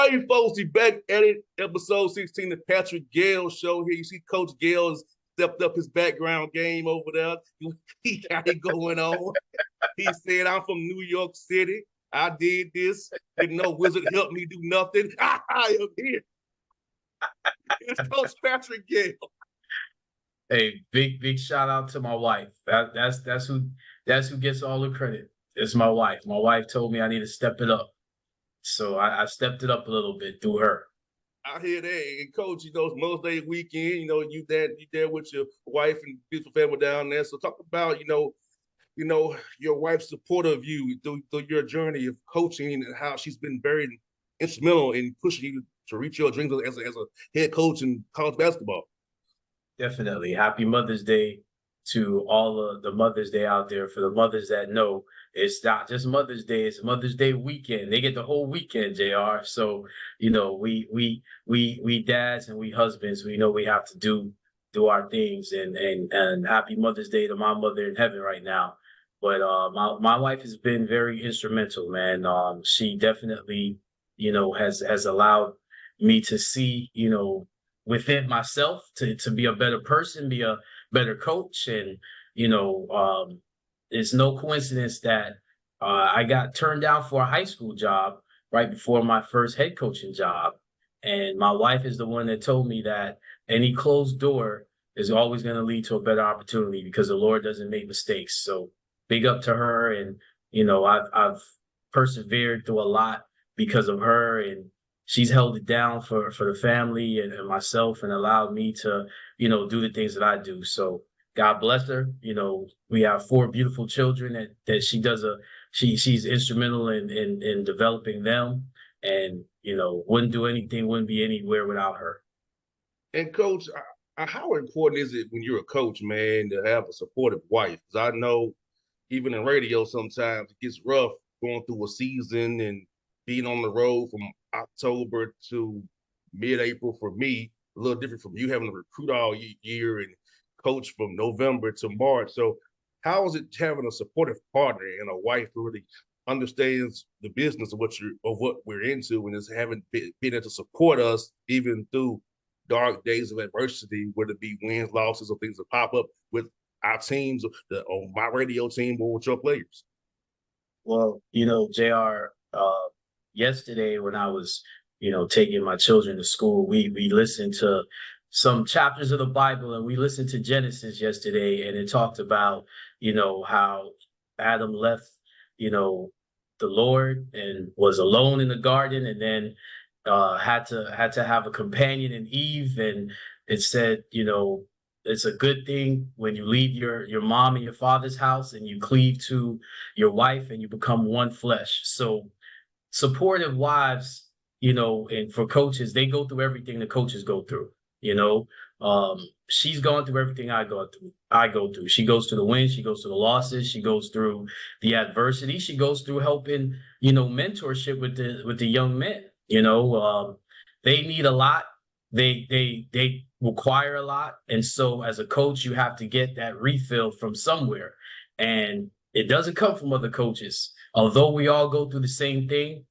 All right, folks, we back at it. Episode 16, the Patrick Gayle show here. You see Coach Gayle has stepped up his background game over there. He got it going on. He said, I'm from New York City. I did this. Didn't know Wizard helped me do nothing. I am here. It's Coach Patrick Gayle. Hey, big shout out to my wife. That's who gets all the credit. It's my wife. My wife told me I need to step it up. So I stepped it up a little bit through her. I hear that. And Coach, it's Mother's Day weekend. You there with your wife and beautiful family down there. So talk about, your wife's support of you through your journey of coaching and how she's been very instrumental in pushing you to reach your dreams as a head coach in college basketball. Definitely. Happy Mother's Day to all of the Mother's Day out there. For the mothers that know, it's not just Mother's Day, it's Mother's Day weekend. They get the whole weekend, JR. So, we dads and we husbands, we know we have to do our things, and happy Mother's Day to my mother in heaven right now. But my wife has been very instrumental, man. She definitely, has allowed me to see, within myself to be a better person, be a better coach. And, it's no coincidence that I got turned down for a high school job right before my first head coaching job. And my wife is the one that told me that any closed door is always going to lead to a better opportunity because the Lord doesn't make mistakes. So big up to her. And, I've persevered through a lot because of her, and she's held it down for the family and myself, and allowed me to, do the things that I do. So God bless her. We have 4 beautiful children that she's instrumental in developing them, and, wouldn't do anything, wouldn't be anywhere without her. And Coach, how important is it when you're a coach, man, to have a supportive wife? Because I know even in radio sometimes it gets rough going through a season and being on the road from October to mid-April for me, a little different from you having to recruit all year and coach from November to March. So how is it having a supportive partner and a wife who really understands the business of what we're into, and is having been able to support us even through dark days of adversity, whether it be wins, losses, or things that pop up with our teams, on my radio team, or with your players? Well, JR, yesterday when I was, taking my children to school, we listened to some chapters of the Bible, and we listened to Genesis yesterday, and it talked about, how Adam left, the Lord and was alone in the garden, and then had to have a companion in Eve. And it said, it's a good thing when you leave your mom and your father's house and you cleave to your wife and you become one flesh. So supportive wives, and for coaches, they go through everything the coaches go through. She's gone through everything I go through. She goes through the wins, she goes through the losses, she goes through the adversity, she goes through helping, mentorship with the young men. They need a lot. They require a lot. And so as a coach, you have to get that refill from somewhere. And it doesn't come from other coaches. Although we all go through the same thing,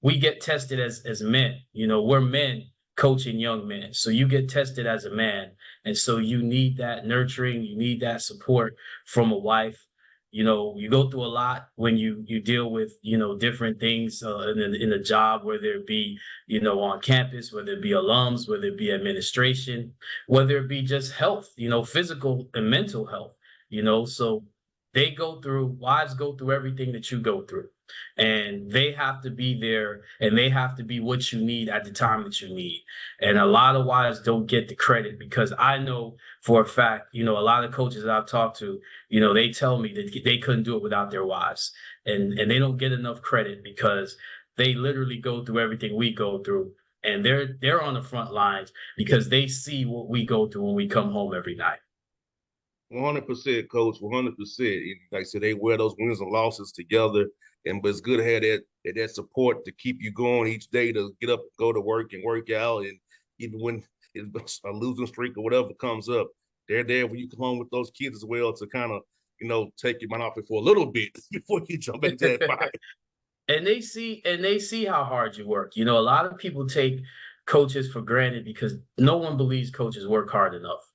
we get tested as men. We're men coaching young men. So you get tested as a man. And so you need that nurturing, you need that support from a wife. You go through a lot when you deal with, different things in a job, whether it be, on campus, whether it be alums, whether it be administration, whether it be just health, physical and mental health, so wives go through everything that you go through, and they have to be there, and they have to be what you need at the time that you need. And a lot of wives don't get the credit, because I know for a fact, a lot of coaches that I've talked to, they tell me that they couldn't do it without their wives, and they don't get enough credit because they literally go through everything we go through, and they're on the front lines because they see what we go through when we come home every night. 100%, Coach. 100%. Like I said, they wear those wins and losses together, but it's good to have that support to keep you going each day, to get up, go to work, and work out, and even when it's a losing streak or whatever comes up, they're there when you come home with those kids as well to kind of take your mind off it for a little bit before you jump into that fight. and they see how hard you work. A lot of people take coaches for granted because no one believes coaches work hard enough.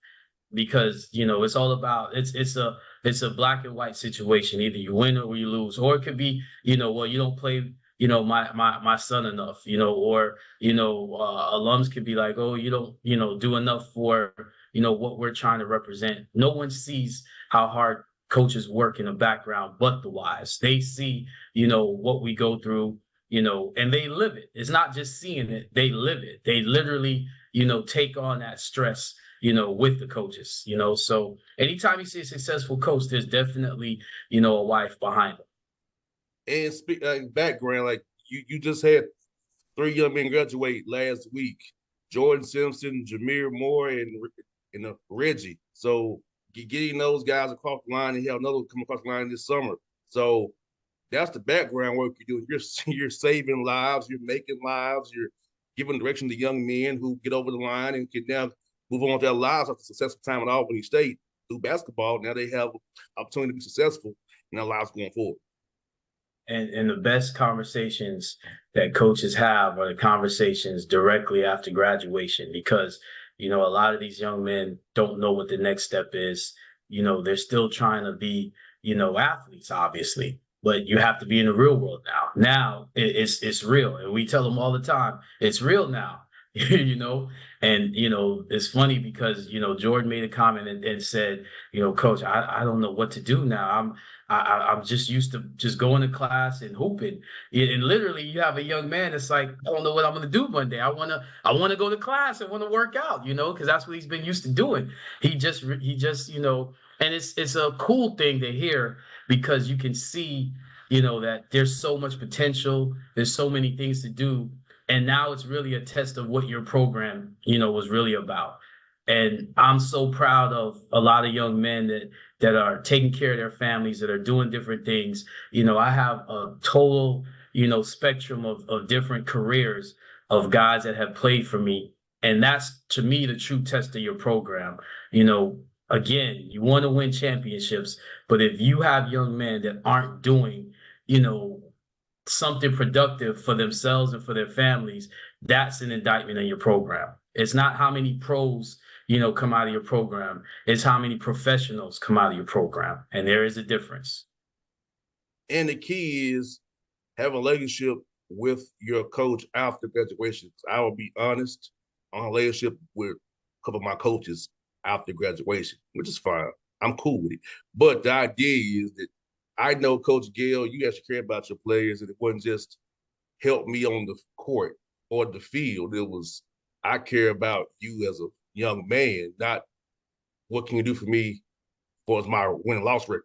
Because it's all about it's a black and white situation. Either you win or you lose, or it could be well, you don't play my son enough, or alums could be like, oh, you don't do enough for what we're trying to represent. No one sees how hard coaches work in the background, but the wives, they see what we go through, and they live it. It's not just seeing it, they live it. They literally take on that stress with the coaches. So anytime you see a successful coach, there's definitely a wife behind them. And speak background, like you just had three young men graduate last week: Jordan Simpson, Jameer Moore, and Reggie. So getting those guys across the line, and have another one come across the line this summer. So that's the background work you're doing. You're saving lives, you're making lives, you're giving direction to young men who get over the line and can now move on with their lives after successful time at Albany State through basketball. Now they have opportunity to be successful in their lives going forward. And the best conversations that coaches have are the conversations directly after graduation, because a lot of these young men don't know what the next step is. They're still trying to be athletes, obviously, but you have to be in the real world now. Now it's real, and we tell them all the time, it's real now. And it's funny because Jordan made a comment and said, coach, I don't know what to do now. I'm just used to just going to class and hooping. And literally you have a young man that's like, I don't know what I'm gonna do one day. I wanna go to class. I wanna work out, because that's what he's been used to doing. He just and it's a cool thing to hear, because you can see that there's so much potential, there's so many things to do. And now it's really a test of what your program, was really about. And I'm so proud of a lot of young men that are taking care of their families, that are doing different things. I have a total, spectrum of different careers of guys that have played for me. And that's, to me, the true test of your program. Again, you want to win championships, but if you have young men that aren't doing, something productive for themselves and for their families, that's an indictment on your program. It's not how many pros, come out of your program. It's how many professionals come out of your program. And there is a difference. And the key is have a relationship with your coach after graduation. I will be honest, on a relationship with a couple of my coaches after graduation, which is fine. I'm cool with it. But the idea is that I know Coach Gayle, you actually care about your players, and it wasn't just help me on the court or the field. It was, I care about you as a young man, not what can you do for me for my win-loss record.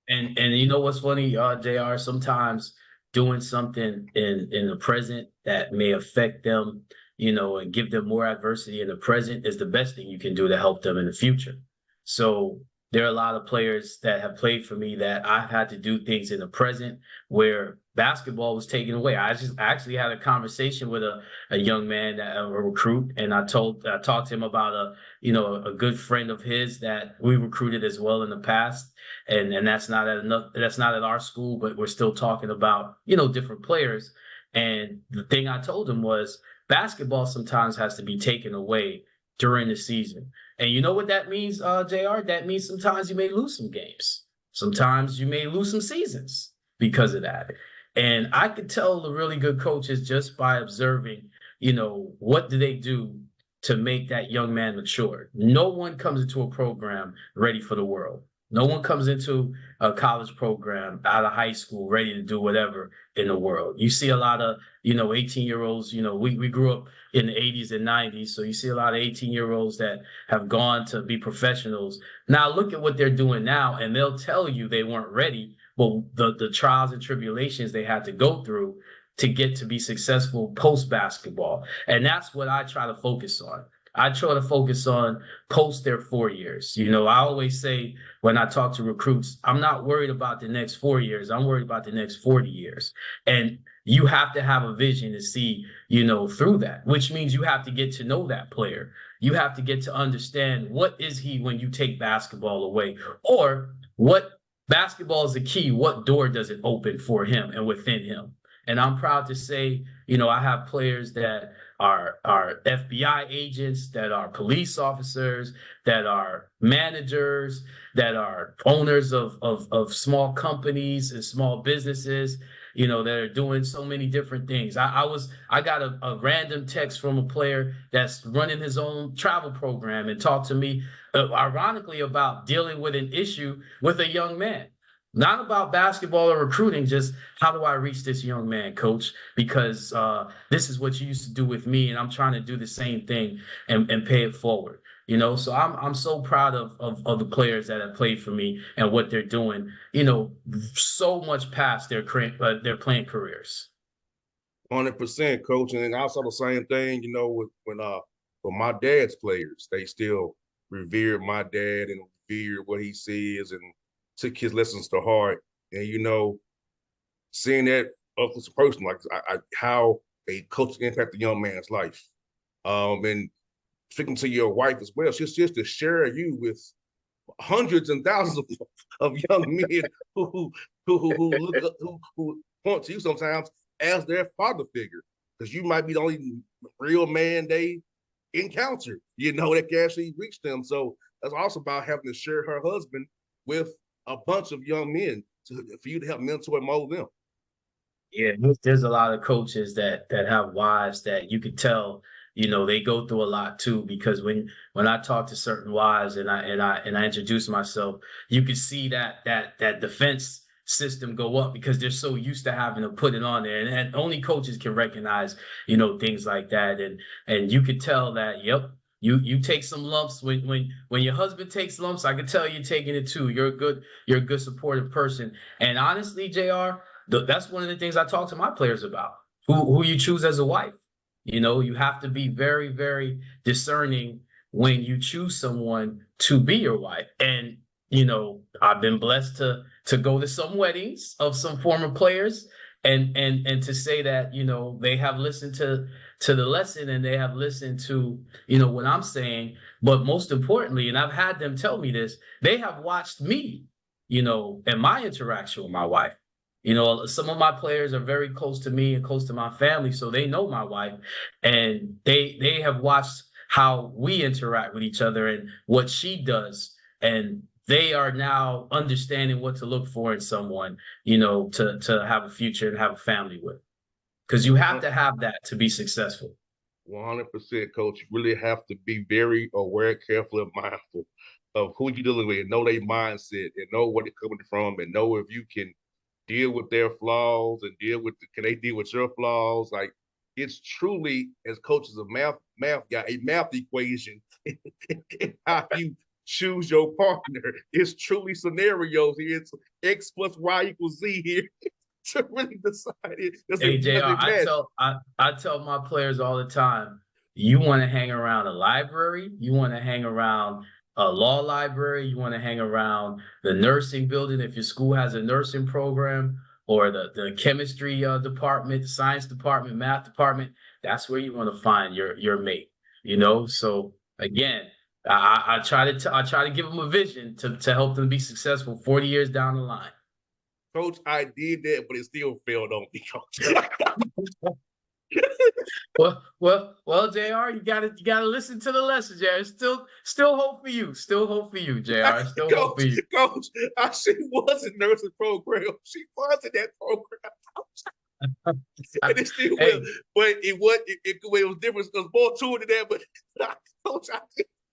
And you know what's funny, JR, sometimes doing something in the present that may affect them, and give them more adversity in the present is the best thing you can do to help them in the future. So there are a lot of players that have played for me that I've had to do things in the present where basketball was taken away. I actually had a conversation with a young man, a recruit, and I talked to him about a good friend of his that we recruited as well in the past. And that's not at our school, but we're still talking about, different players. And the thing I told him was basketball sometimes has to be taken away during the season. And you know what that means, JR? That means sometimes you may lose some games. Sometimes you may lose some seasons because of that. And I could tell the really good coaches just by observing, what do they do to make that young man mature. No one comes into a program ready for the world. No one comes into a college program out of high school ready to do whatever in the world. You see a lot of, 18-year-olds, we grew up in the 80s and 90s. So you see a lot of 18-year-olds that have gone to be professionals. Now look at what they're doing now, and they'll tell you they weren't ready, but the trials and tribulations they had to go through to get to be successful post basketball. And that's what I try to focus on. I try to focus on post their 4 years. I always say when I talk to recruits, I'm not worried about the next 4 years. I'm worried about the next 40 years. And you have to have a vision to see, through that, which means you have to get to know that player. You have to get to understand what is he when you take basketball away, or what basketball is the key. What door does it open for him and within him? And I'm proud to say, I have players that are FBI agents, that are police officers, that are managers, that are owners of small companies and small businesses, that are doing so many different things. I got a random text from a player that's running his own travel program and talked to me, ironically, about dealing with an issue with a young man. Not about basketball or recruiting, just how do I reach this young man, coach? Because this is what you used to do with me, and I'm trying to do the same thing and pay it forward. So I'm so proud of the players that have played for me and what they're doing, so much past their playing careers. 100%, coach. And also the same thing, with my dad's players, they still revered my dad and revered what he says and took his lessons to heart. And seeing that up close and personal, like how a coach can impact a young man's life. And speaking to your wife as well, she's just to share you with hundreds and thousands of young men who look up, who point to you sometimes as their father figure, because you might be the only real man they encounter, that can actually reach them. So that's also about having to share her husband with a bunch of young men for you to help mentor and mold them. Yeah, there's a lot of coaches that have wives that you could tell, they go through a lot too. Because when I talk to certain wives and I introduce myself, you can see that defense system go up because they're so used to having to put it on there, and only coaches can recognize, things like that, and you could tell that, yep. You take some lumps when your husband takes lumps. I can tell you're taking it too. You're a good supportive person. And honestly, JR, that's one of the things I talk to my players about. Who you choose as a wife. You have to be very, very discerning when you choose someone to be your wife. And I've been blessed to go to some weddings of some former players, and to say that they have listened to the lesson, and they have listened to what I'm saying. But most importantly, and I've had them tell me this, they have watched me, and my interaction with my wife. Some of my players are very close to me and close to my family, so they know my wife, and they have watched how we interact with each other and what she does, and they are now understanding what to look for in someone, to have a future and have a family with. Because you have to have that to be successful. 100%, coach. You really have to be very aware, careful, and mindful of who you're dealing with, and know their mindset, and know where they're coming from, and know if you can deal with their flaws and can they deal with your flaws? Like, it's truly, as coaches of math guy, a math equation. How you choose your partner. It's truly scenarios here. It's X plus Y equals Z here. To really decide it. Hey, JR, I tell my players all the time, you want to hang around a library, you want to hang around a law library, you want to hang around the nursing building if your school has a nursing program, or the chemistry department, the science department, math department. That's where you want to find your mate. So again, I try to give them a vision to help them be successful 40 years down the line. Coach, I did that, but it still failed on me, coach. well, JR, you gotta listen to the lesson, JR. Still hope for you. Still hope for you, JR. Still coach, hope for you. Coach, she was in nursing program. She was in that program. And it still will. But it was different because more to it than that. But coach, I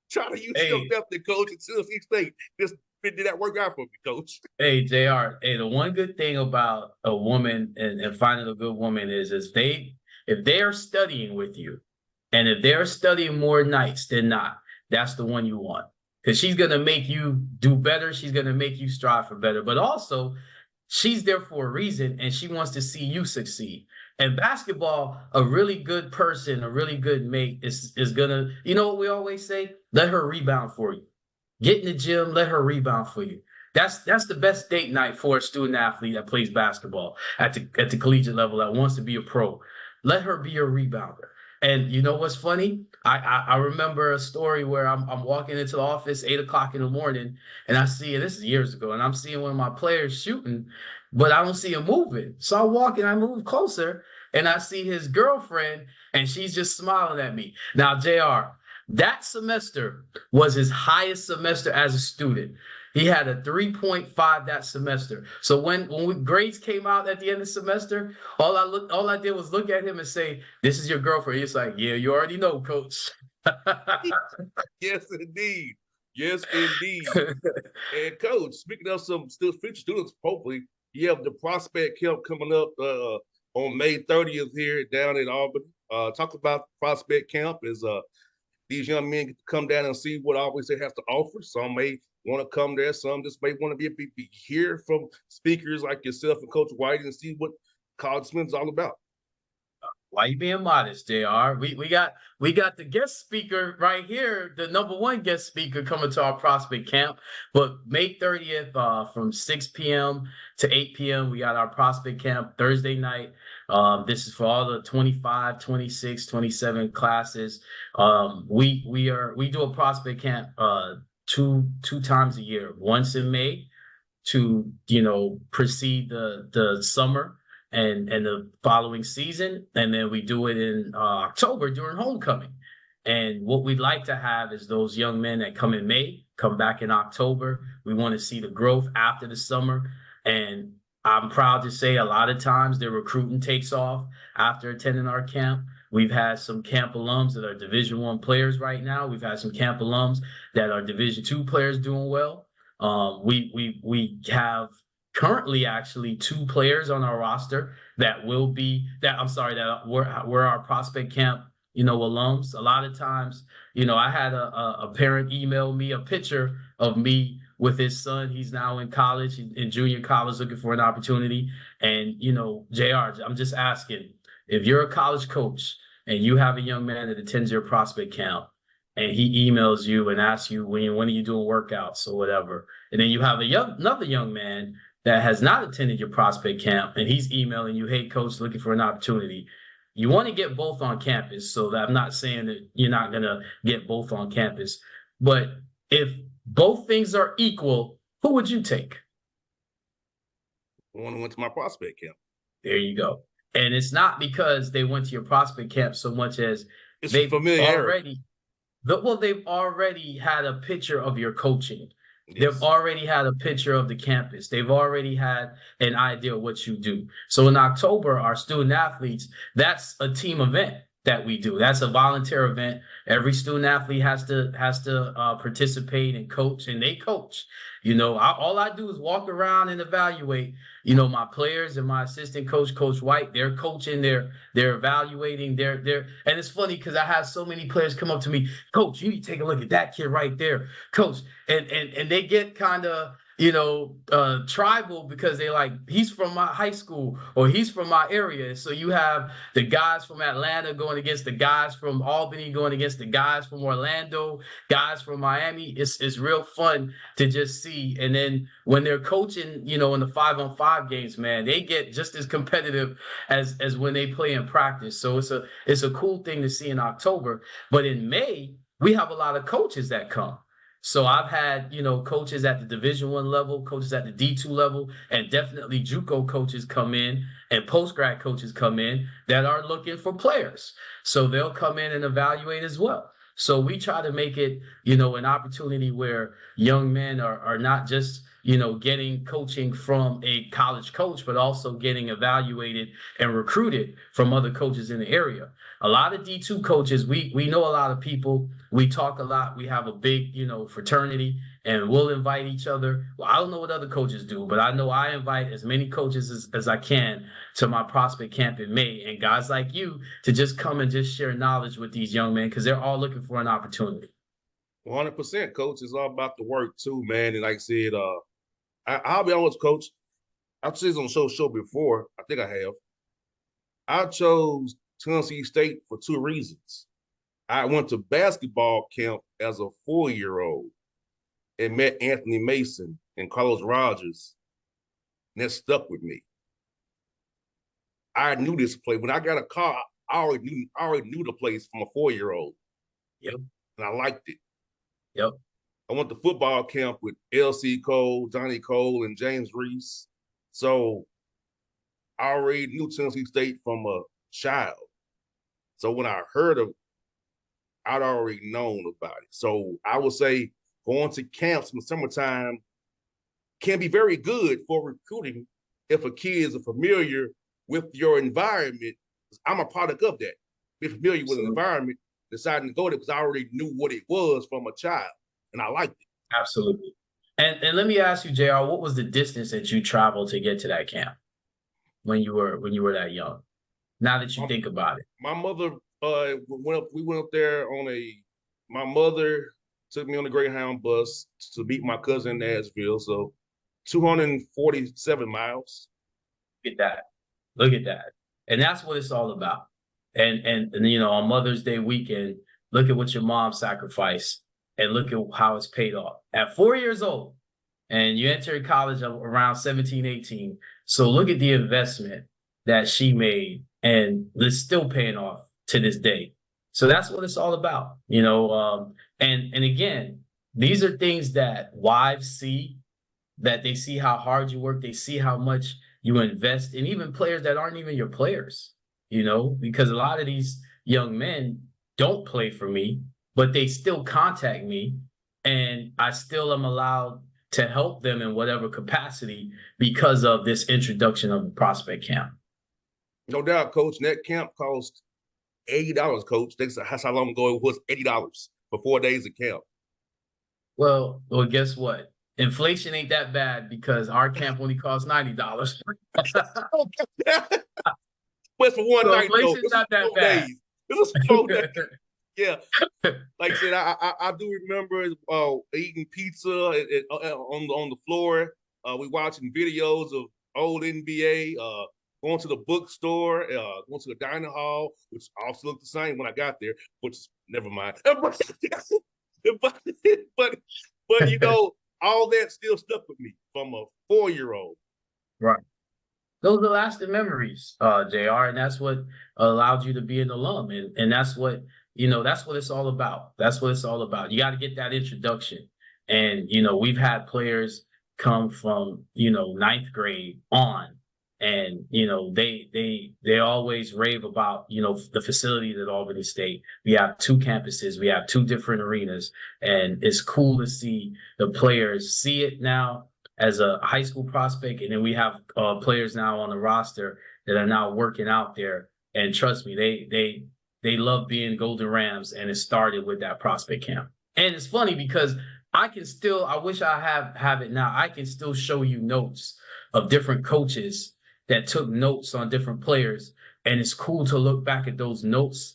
try to use your method, coach, until she stayed. Just did that work out for me, coach? Hey, JR, hey, the one good thing about a woman and finding a good woman is if they are studying with you, and if they're studying more nights than not, that's the one you want. Because she's gonna make you do better, she's gonna make you strive for better. But also, she's there for a reason, and she wants to see you succeed. And basketball, a really good person, a really good mate is gonna, what we always say? Let her rebound for you. Get in the gym, let her rebound for you. That's the best date night for a student athlete that plays basketball at the collegiate level that wants to be a pro. Let her be your rebounder. And you know what's funny? I remember a story where I'm walking into the office 8 o'clock in the morning, and I see, and this is years ago, and I'm seeing one of my players shooting, but I don't see him moving. So I walk and I move closer, and I see his girlfriend, and she's just smiling at me. Now, JR, that semester was his highest semester as a student. He had a 3.5 that semester. So grades came out at the end of the semester, all I did was look at him and say, "This is your girlfriend." He's like, "Yeah, you already know, coach." Yes, indeed. Yes, indeed. And coach, speaking of some still future students, hopefully you have the prospect camp coming up on May 30th here down in Albany. Talk about prospect camp is these young men get to come down and see what Albany State has to offer. Some may want to come there, some just may want to be hear from speakers like yourself and Coach White and see what college is all about. Why you being modest, JR? We got the guest speaker right here, the number one guest speaker coming to our prospect camp. But May 30th, from 6 p.m. to 8 p.m., we got our prospect camp Thursday night. This is for all the 25, 26, 27 classes. We do a prospect camp two times a year, once in May to precede the summer and the following season, and then we do it in October during homecoming. And what we'd like to have is those young men that come in May come back in October. We want to see the growth after the summer, and I'm proud to say a lot of times their recruiting takes off after attending our camp. We've had some camp alums that are Division I players right now. We've had some camp alums that are Division II players doing well. We have currently actually two players on our roster that will be that I'm sorry that we're our prospect camp alums. A lot of times, I had a parent email me a picture of me with his son. He's now in college, in junior college, looking for an opportunity. And JR, I'm just asking, if you're a college coach and you have a young man that attends your prospect camp and he emails you and asks you when are you doing workouts or whatever, and then you have another young man that has not attended your prospect camp and he's emailing you, "Hey, coach, looking for an opportunity." You want to get both on campus. So that I'm not saying that you're not going to get both on campus. But if both things are equal, who would you take? I went to my prospect camp. There you go. And it's not because they went to your prospect camp so much as It's they've familiarity. they've already had a picture of your coaching. They've Yes. already had a picture of the campus. They've already had an idea of what you do. So in October, our student athletes, that's a team event that we do. That's a volunteer event. Every student athlete has to participate and coach, and they coach. All I do is walk around and evaluate. My players and my assistant coach, Coach White, they're coaching, they're evaluating, and it's funny because I have so many players come up to me, "Coach, you need to take a look at that kid right there, Coach," and they get kind of tribal because they like, he's from my high school or he's from my area. So you have the guys from Atlanta going against the guys from Albany, going against the guys from Orlando, guys from Miami. It's real fun to just see. And then when they're coaching, in the 5-on-5 games, man, they get just as competitive as when they play in practice. So it's a cool thing to see in October. But in May, we have a lot of coaches that come. So I've had, coaches at the Division I level, coaches at the D2 level, and definitely JUCO coaches come in and post-grad coaches come in that are looking for players. So they'll come in and evaluate as well. So we try to make it, an opportunity where young men are not just, getting coaching from a college coach, but also getting evaluated and recruited from other coaches in the area. A lot of D2 coaches, we know a lot of people. We talk a lot. We have a big, fraternity, and we'll invite each other. Well, I don't know what other coaches do, but I know I invite as many coaches as I can to my prospect camp in May, and guys like you to just come and just share knowledge with these young men because they're all looking for an opportunity. 100%, coach. It's all about the work too, man. And like I said, I'll be honest, coach. I've said this on show before. I think I have. I chose Tennessee State for two reasons. I went to basketball camp as a 4-year-old and met Anthony Mason and Carlos Rogers, and that stuck with me. I knew this play. When I got a car, I already knew the place from a 4-year-old, Yep. and I liked it. Yep. I went to football camp with L.C. Cole, Johnny Cole, and James Reese. So I already knew Tennessee State from a child. So when I heard of, I'd already known about it. So I would say going to camps in the summertime can be very good for recruiting if a kid is familiar with your environment. I'm a product of that. Be familiar with an Absolutely. environment, deciding to go there because I already knew what it was from a child, and I liked it. Absolutely. And let me ask you, JR, what was the distance that you traveled to get to that camp when you were that young? Now that you My, think about it. my mother we went up there on my mother took me on the Greyhound bus to meet my cousin in Nashville. So 247 miles. Look at that. Look at that. And that's what it's all about. And you know, on Mother's Day weekend, look at what your mom sacrificed and look at how it's paid off. At 4 years old, and you entered college around 17, 18. So look at the investment that she made, and it's still paying off to this day. So that's what it's all about, you know. And again, these are things that wives see, that they see how hard you work, they see how much you invest, and even players that aren't even your players, you know, because a lot of these young men don't play for me, but they still contact me, and I still am allowed to help them in whatever capacity because of this introduction of the prospect camp. No doubt, coach. And that camp cost $80, coach. That's how long ago it was. $80 for 4 days of camp. Well, guess what? Inflation ain't that bad because our camp only costs $90. But for one So night though, inflation's this is not that 4 days. bad. This is 4 days. Yeah, like I said, I do remember eating pizza on the floor. We watching videos of old NBA. Going to the bookstore. Going to the dining hall, which also looked the same when I got there. Which never mind. But you know, all that still stuck with me from a 4-year-old. Right. Those are lasting memories, JR, and that's what allowed you to be an alum. And that's what, you know, that's what it's all about. That's what it's all about. You got to get that introduction. And, you know, we've had players come from, you know, ninth grade on. And, you know, they always rave about, you know, the facilities at Albany State. We have 2 campuses, we have 2 different arenas, and it's cool to see the players see it now as a high school prospect, and then we have players now on the roster that are now working out there. And trust me, they love being Golden Rams, and it started with that prospect camp. And it's funny because I wish I have it now. I can still show you notes of different coaches that took notes on different players, and it's cool to look back at those notes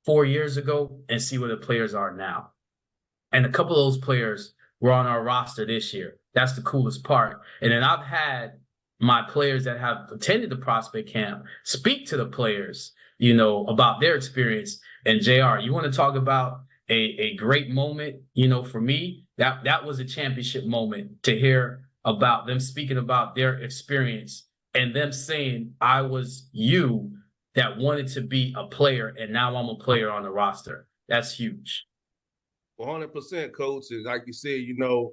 4 years ago and see where the players are now. And a couple of those players were on our roster this year. That's the coolest part. And then I've had my players that have attended the prospect camp speak to the players, you know, about their experience. And JR, you want to talk about a great moment, you know, for me, that was a championship moment to hear about them speaking about their experience and them saying, I was you that wanted to be a player, and now I'm a player on the roster. That's huge. 100%, coach. And like you said, you know,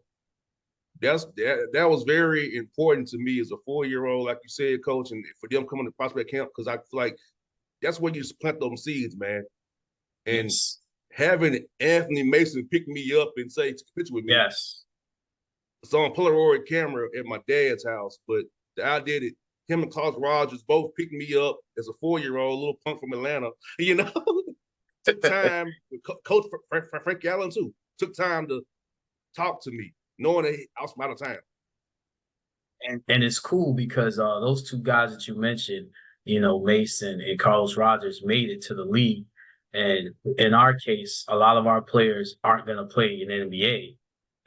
that was very important to me as a 4-year-old, like you said, coach, and for them coming to prospect camp, because I feel like that's where you plant those seeds, man. And Yes. having Anthony Mason pick me up and say, take a picture with me. Yes. It's on Polaroid camera at my dad's house, but I did it. Him and Carlos Rogers both picked me up as a 4-year-old, little punk from Atlanta. You know, took time. Coach Frank Allen too took time to talk to me, knowing that I was out of time. And it's cool because those 2 guys that you mentioned, you know, Mason and Carlos Rogers, made it to the league. And in our case, a lot of our players aren't going to play in the NBA.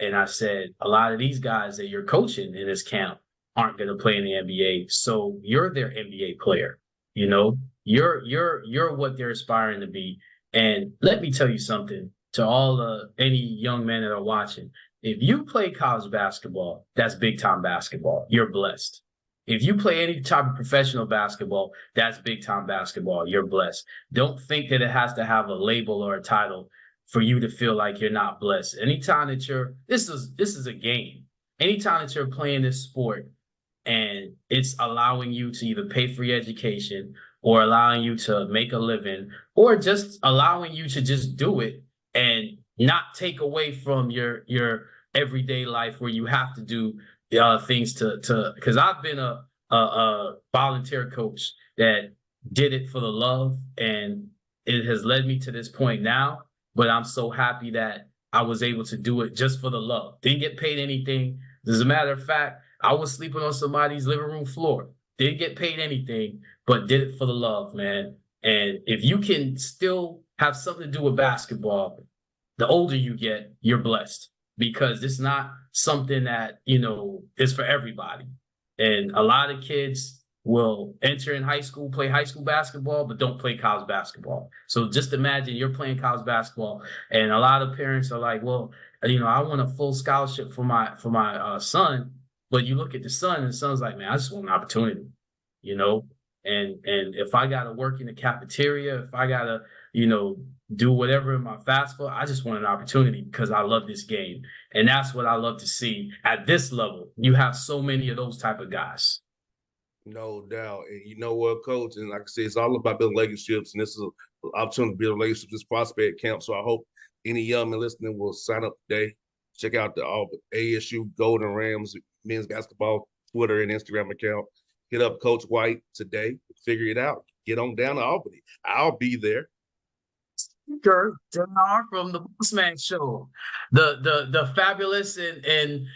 And I said, a lot of these guys that you're coaching in this camp aren't going to play in the NBA. So you're their NBA player. You know, you're what they're aspiring to be. And let me tell you something to all any young men that are watching. If you play college basketball, that's big time basketball. You're blessed. If you play any type of professional basketball, that's big time basketball. You're blessed. Don't think that it has to have a label or a title for you to feel like you're not blessed. Anytime that this is a game. Anytime that you're playing this sport and it's allowing you to either pay for your education or allowing you to make a living or just allowing you to just do it and not take away from your everyday life where you have to do things to because I've been a volunteer coach that did it for the love and it has led me to this point now. But I'm so happy that I was able to do it just for the love. Didn't get paid anything. As a matter of fact, I was sleeping on somebody's living room floor. Didn't get paid anything, but did it for the love, man. And if you can still have something to do with basketball, the older you get, you're blessed because it's not something that, is for everybody. And a lot of kids will enter in high school, play high school basketball, but don't play college basketball. So just imagine you're playing college basketball, and a lot of parents are like, well, I want a full scholarship for my son. But you look at the son, and the son's like, man, I just want an opportunity, you know. And if I gotta work in the cafeteria, if I gotta, do whatever in my fast food, I just want an opportunity because I love this game. And that's what I love to see at this level. You have so many of those type of guys. No doubt. And you know what, coach? And like I said, it's all about building relationships. And this is an opportunity to build relationships, this prospect camp. So I hope any young man listening will sign up today. Check out the ASU Golden Rams men's basketball Twitter and Instagram account. Hit up Coach White today. Figure it out. Get on down to Albany. I'll be there. JR from the Bossman show, the fabulous and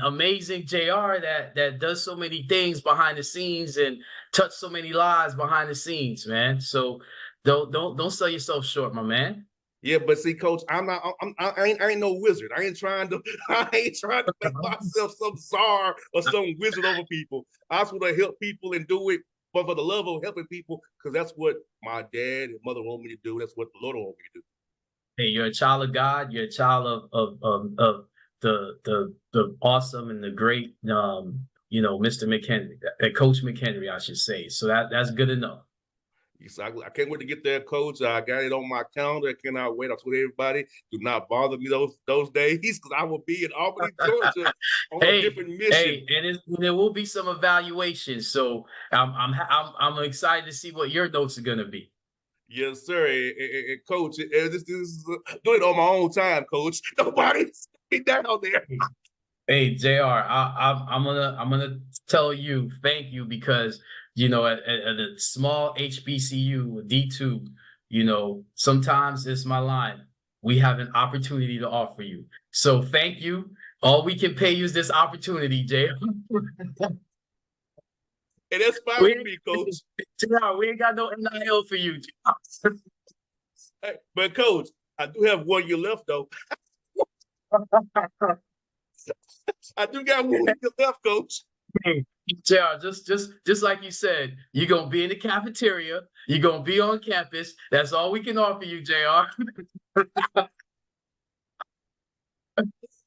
amazing JR that does so many things behind the scenes and touch so many lives behind the scenes, man. So don't sell yourself short, my man. Yeah, but see, Coach, I'm not. I ain't no wizard. I ain't trying to. I ain't trying to make myself some czar or some wizard over people. I just want to help people and do it for the love of helping people, because that's what my dad and mother want me to do. That's what the Lord want me to do. Hey, you're a child of God. You're a child of the awesome and the great Mr. McHenry, Coach McHenry, I should say. So that's good enough. So I can't wait to get there, Coach. I got it on my calendar. I cannot wait. I told everybody, do not bother me those days, because I will be in Albany, Georgia, on a different mission. Hey, and there will be some evaluations. So I'm excited to see what your notes are going to be. Yes, sir. And Coach, this is doing it on my own time, Coach. Nobody's me down there. Hey, JR, I'm gonna tell you thank you because at a small HBCU D2, sometimes it's my line. We have an opportunity to offer you. So thank you. All we can pay you is this opportunity, JR. And that's fine with me, Coach. JR, we ain't got no NIL for you. Hey, but Coach, I do have 1 year left though. I do got 1 year left, Coach. Hey, JR, just like you said, you're gonna be in the cafeteria, you're gonna be on campus. That's all we can offer you, JR.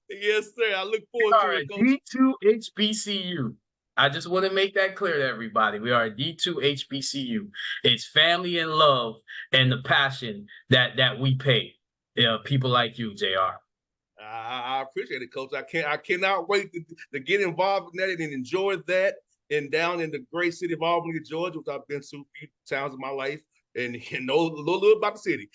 Yes, sir. I look forward to it, Coach. D2 HBCU. I just want to make that clear to everybody. We are a D2 HBCU. It's family and love and the passion that we pay people like you, JR. I appreciate it, Coach. I cannot wait to get involved in that and enjoy that. And down in the great city of Albany, Georgia, which I've been to a few times in my life, and know a little about the city.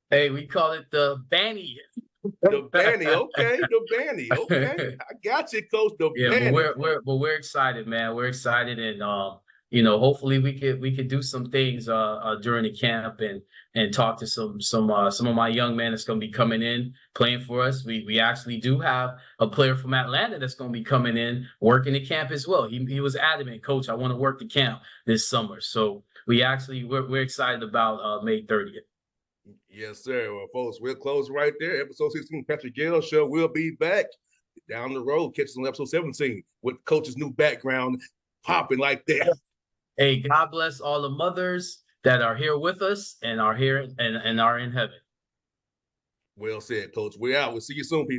Hey, we call it the Banny. The Banny, okay. The Banny, okay. I got you, Coach. The Banny. But we're excited, man. We're excited, and hopefully we could do some things during the camp and talk to some of my young men that's going to be coming in playing for us. We actually do have a player from Atlanta that's going to be coming in working the camp as well. He was adamant, Coach, I want to work the camp this summer. So we're excited about May 30th. Yes, sir. Well, folks, we'll close right there. Episode 16, Patrick Gayle Show. We'll be back down the road. Catch us on episode 17 with Coach's new background popping like that. Hey, God bless all the mothers that are here with us and are here and are in heaven. Well said, Coach. We're out. We'll see you soon, people.